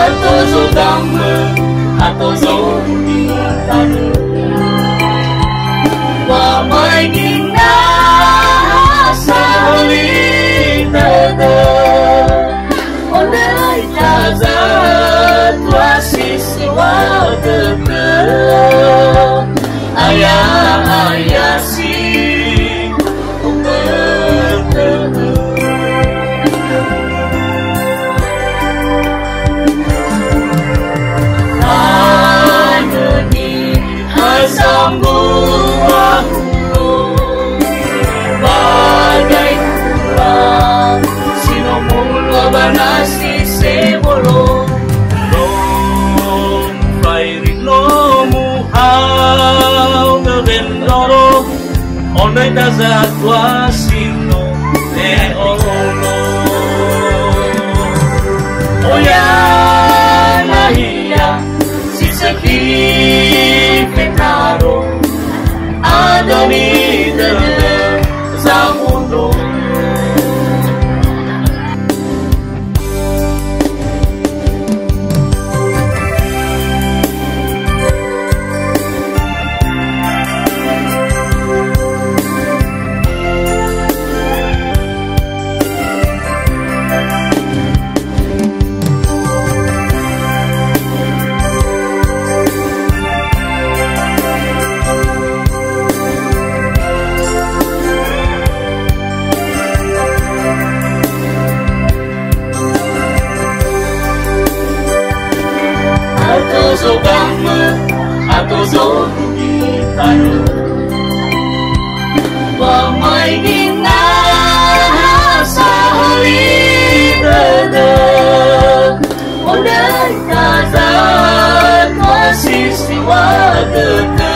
atau zogame atau zogi tanu wa mai gina sali dada oleh jazat wasisi wa dada ayah si nasi sebolo long fairy no muhau bendoro onai daza tua sino te ono oya lahia si sepi petaro adoni dele zamundo atau zogame atau zogi tanu wa mai gina sali dada oleh kazat wasisi wa dada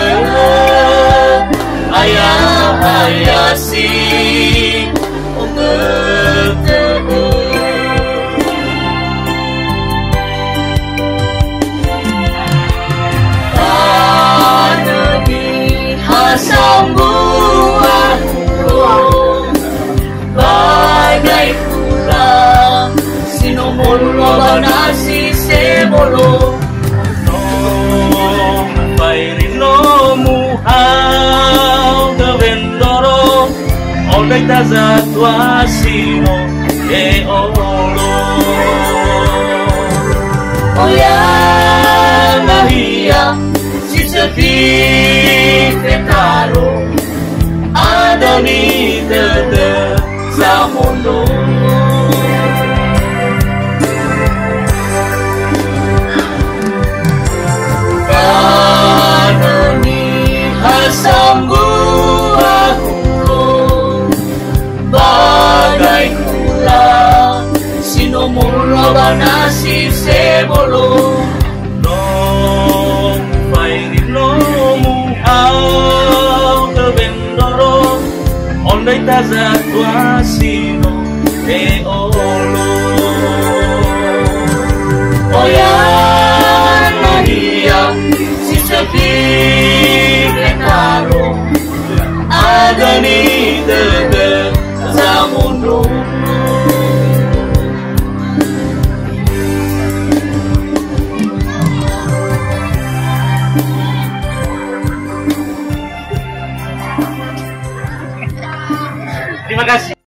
ayah si Sambuah bagai pulang sinomolo nasi sebolo no fairy no muhau bendoro oleh daza tua sino e olo oya mahia si sepi petaro adoni dede zamundo kanoni hasambu aku bagai kula sinomolo banasi sebolo ondai taza tua sino e olo oya mahia si sepi petaro adoni dede zamundo terima kasih.